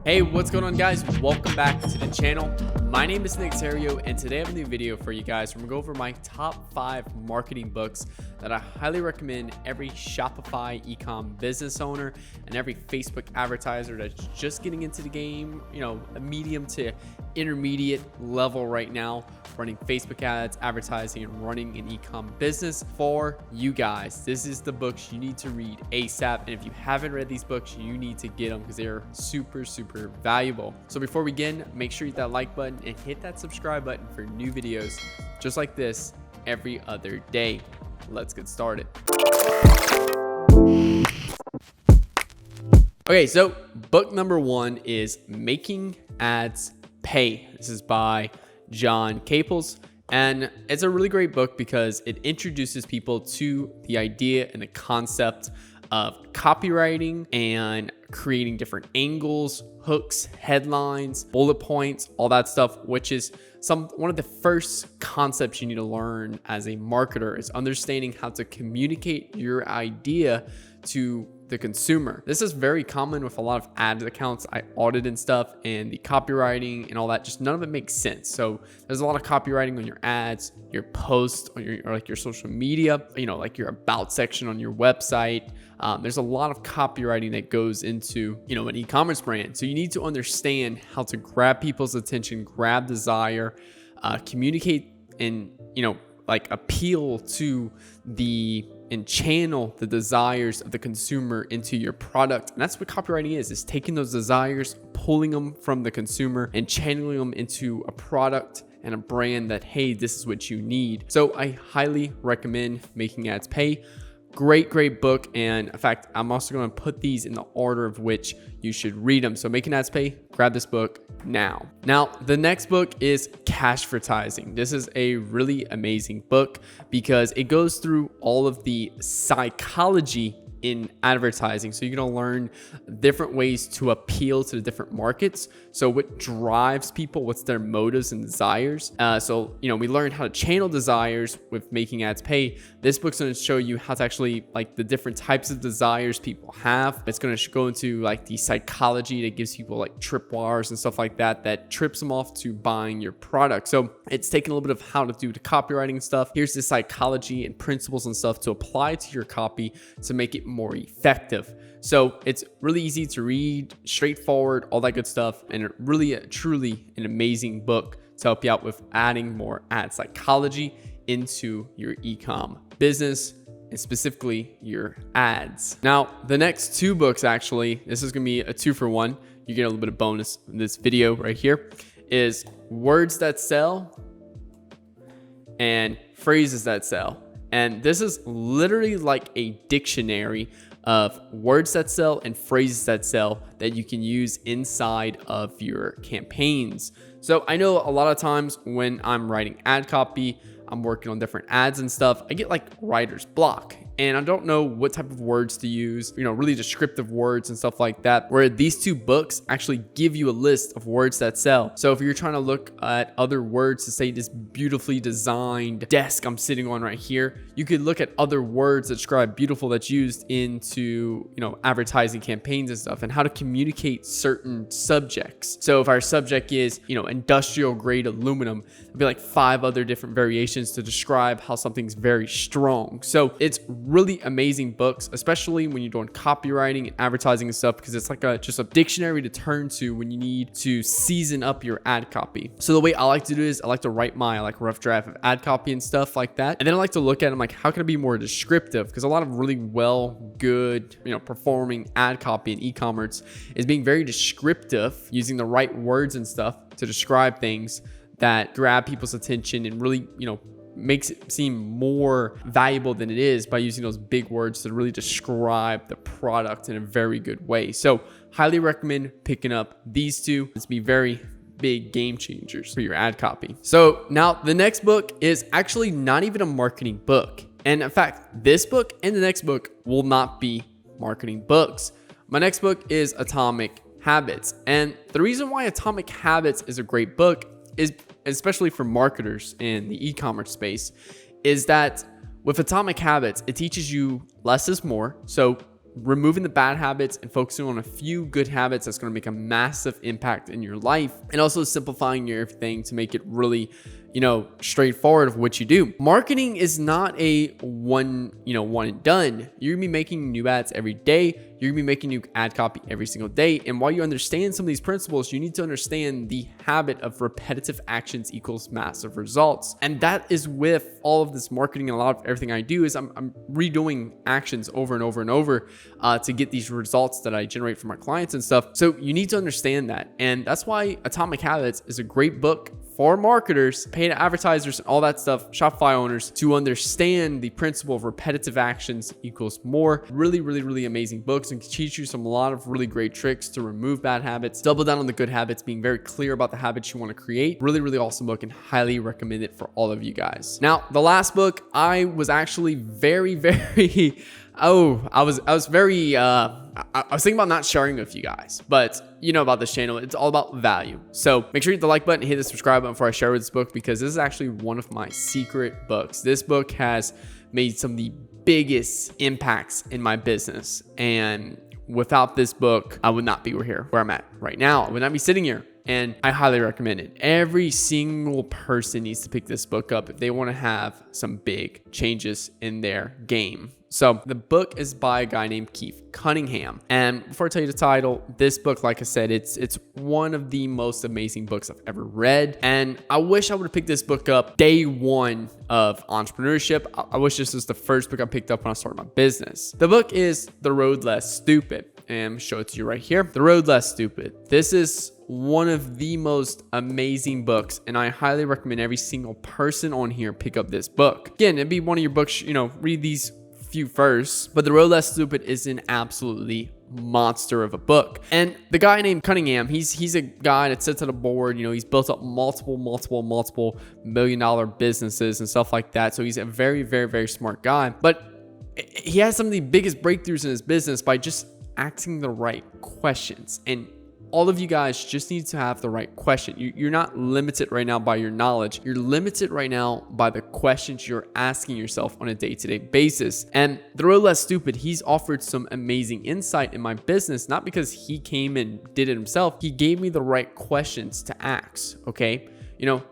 Hey, what's going on, guys? Welcome back to the channel. My name is Nick Theriot, and today I have a new video for you guys. We're gonna go over my top 5 marketing books that I highly recommend every Shopify e-com business owner and every Facebook advertiser that's just getting into the game, a medium to intermediate level right now, running Facebook ads, advertising, and running an e-com business for you guys. This is the books you need to read ASAP, and if you haven't read these books, you need to get them because they're super valuable. So before we begin, make sure you hit that like button and hit that subscribe button for new videos just like this every other day. Let's get started. Okay, so book number 1 is Making Ads Pay. This is by John Caples, and it's a really great book because it introduces people to the idea and the concept of copywriting and creating different angles, hooks, headlines, bullet points, all that stuff, which is one of the first concepts you need to learn as a marketer, is understanding how to communicate your idea to the consumer. This is very common with a lot of ad accounts I audit and stuff, and the copywriting and all that, just none of it makes sense. So there's a lot of copywriting on your ads, your posts, or your social media, like your about section on your website. There's a lot of copywriting that goes into, an e-commerce brand. So you need to understand how to grab people's attention, grab desire, communicate, and, appeal to and channel the desires of the consumer into your product. And that's what copywriting is taking those desires, pulling them from the consumer and channeling them into a product and a brand that, hey, this is what you need. So I highly recommend Making Ads Pay. Great book. And in fact, I'm also going to put these in the order of which you should read them. So Making Ads Pay, grab this book now. Now, the next book is Cashvertising. This is a really amazing book because it goes through all of the psychology in advertising. So you're going to learn different ways to appeal to the different markets. So what drives people, what's their motives and desires. We learn how to channel desires with Making Ads Pay. This book's going to show you how to actually the different types of desires people have. It's going to go into the psychology that gives people tripwires and stuff like that trips them off to buying your product. So it's taking a little bit of how to do the copywriting stuff. Here's the psychology and principles and stuff to apply to your copy to make it more effective. So it's really easy to read, straightforward, all that good stuff, and really truly an amazing book to help you out with adding more ad psychology into your e-com business and specifically your ads. Now, the next 2 books, actually, this is going to be a 2-for-1. You get a little bit of bonus in this video right here, is Words That Sell and Phrases That Sell. And this is literally like a dictionary of words that sell and phrases that sell that you can use inside of your campaigns. So I know a lot of times when I'm writing ad copy, I'm working on different ads and stuff, I get writer's block. And I don't know what type of words to use, really descriptive words and stuff like that, where these 2 books actually give you a list of words that sell. So if you're trying to look at other words to say this beautifully designed desk I'm sitting on right here, you could look at other words that describe beautiful that's used into, advertising campaigns and stuff, and how to communicate certain subjects. So if our subject is, industrial grade aluminum, there'll be 5 other different variations to describe how something's very strong. So it's really amazing books, especially when you're doing copywriting and advertising and stuff, because it's just a dictionary to turn to when you need to season up your ad copy. So the way I like to do is I like to write my rough draft of ad copy and stuff like that, and then I like to look at them how can I be more descriptive, because a lot of really good performing ad copy in e-commerce is being very descriptive, using the right words and stuff to describe things that grab people's attention and really makes it seem more valuable than it is by using those big words to really describe the product in a very good way. So highly recommend picking up these 2. It's be very big game changers for your ad copy. So now the next book is actually not even a marketing book. And in fact, this book and the next book will not be marketing books. My next book is Atomic Habits. And the reason why Atomic Habits is a great book is, especially for marketers in the e-commerce space, is that with Atomic Habits, it teaches you less is more. So removing the bad habits and focusing on a few good habits that's going to make a massive impact in your life, and also simplifying your everything to make it really, straightforward of what you do. Marketing is not a one and done. You're gonna be making new ads every day. You're gonna be making new ad copy every single day. And while you understand some of these principles, you need to understand the habit of repetitive actions equals massive results. And that is with all of this marketing, and a lot of everything I do is I'm redoing actions over and over and over to get these results that I generate from my clients and stuff. So you need to understand that. And that's why Atomic Habits is a great book for marketers, paid advertisers, and all that stuff, Shopify owners, to understand the principle of repetitive actions equals more. Really, really, really amazing books, and can teach you a lot of really great tricks to remove bad habits, double down on the good habits, being very clear about the habits you want to create. Really, really awesome book, and highly recommend it for all of you guys. Now, the last book, I was actually very, very I was thinking about not sharing with you guys, but you know about this channel, it's all about value. So make sure you hit the like button and hit the subscribe button before I share this book, because this is actually one of my secret books. This book has made some of the biggest impacts in my business, and without this book, I would not be here where I'm at right now. I would not be sitting here. And I highly recommend it. Every single person needs to pick this book up if they want to have some big changes in their game. So the book is by a guy named Keith Cunningham. And before I tell you the title, this book, like I said, it's one of the most amazing books I've ever read. And I wish I would have picked this book up day one of entrepreneurship. I wish this was the first book I picked up when I started my business. The book is The Road Less Stupid. And show it to you right here. The Road Less Stupid. This is one of the most amazing books, and I highly recommend every single person on here pick up this book. Again, it'd be one of your books, read these few first, but The Road Less Stupid is an absolutely monster of a book. And the guy named Cunningham, he's a guy that sits at a board, he's built up multiple $1 million businesses and stuff like that. So he's a very, very, very smart guy, but he has some of the biggest breakthroughs in his business by just asking the right questions. And all of you guys just need to have the right question. You're not limited right now by your knowledge. You're limited right now by the questions you're asking yourself on a day-to-day basis. And The Road Less Stupid, he's offered some amazing insight in my business, not because he came and did it himself. He gave me the right questions to ask, okay?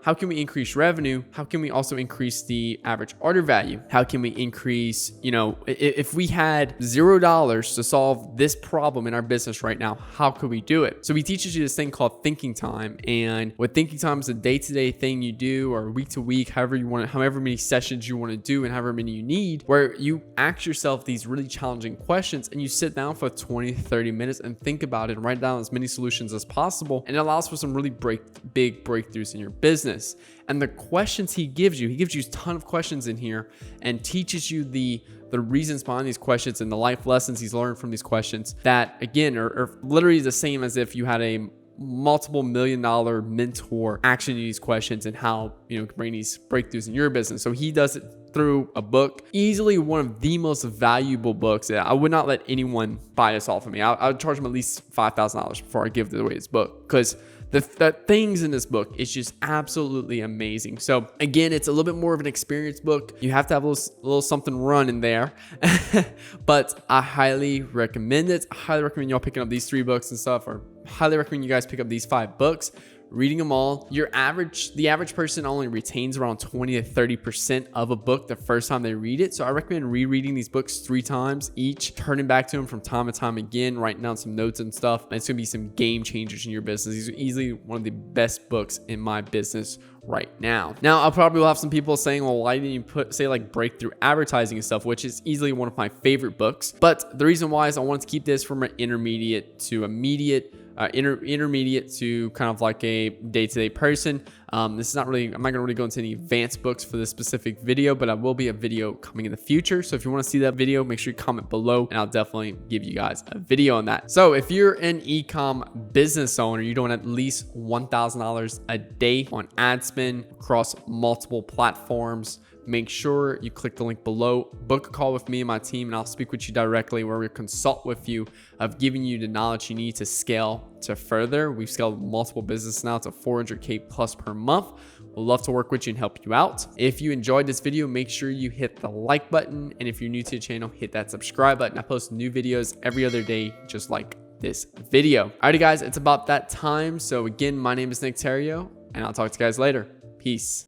How can we increase revenue? How can we also increase the average order value? How can we increase, if we had $0 to solve this problem in our business right now, how could we do it? So he teaches you this thing called thinking time. And what thinking time is a day-to-day thing you do, or week to week, however many sessions you want to do and however many you need, where you ask yourself these really challenging questions and you sit down for 20, 30 minutes and think about it and write down as many solutions as possible. And it allows for some really big breakthroughs in your business. And the questions he gives you a ton of questions in here and teaches you the reasons behind these questions and the life lessons he's learned from these questions that, again, are literally the same as if you had a multiple $1 million mentor action these questions and how you can bring these breakthroughs in your business. So he does it through a book, easily one of the most valuable books. I would not let anyone buy this off of me. I would charge them at least $5,000 before I give away this book, because the things in this book is just absolutely amazing. So again, it's a little bit more of an experience book. You have to have a little something running there, but I highly recommend it. I highly recommend y'all picking up these 3 books and stuff, or highly recommend you guys pick up these 5 books. Reading them all, the average person only retains around 20 to 30% of a book the first time they read it. So I recommend rereading these books 3 times each, turning back to them from time to time again, writing down some notes and stuff. And it's gonna be some game changers in your business. These are easily one of the best books in my business right now. Now, I'll probably have some people saying, well, why didn't you say like breakthrough advertising and stuff, which is easily one of my favorite books. But the reason why is I wanted to keep this from an intermediate to immediate, intermediate to kind of like a day-to-day person. This is not really, I'm not going to really go into any advanced books for this specific video, but I will be a video coming in the future. So if you want to see that video, make sure you comment below and I'll definitely give you guys a video on that. So if you're an e-com business owner, you're doing at least $1,000 a day on ad spend across multiple platforms, make sure you click the link below, book a call with me and my team, and I'll speak with you directly where we consult with you of giving you the knowledge you need to scale to further. We've scaled multiple businesses now to $400K plus per month We'd love to work with you and help you out. If you enjoyed this video, make sure you hit the like button. And if you're new to the channel, hit that subscribe button. I post new videos every other day, just like this video. Alrighty guys, it's about that time. So again, my name is Nick Theriot, and I'll talk to you guys later. Peace.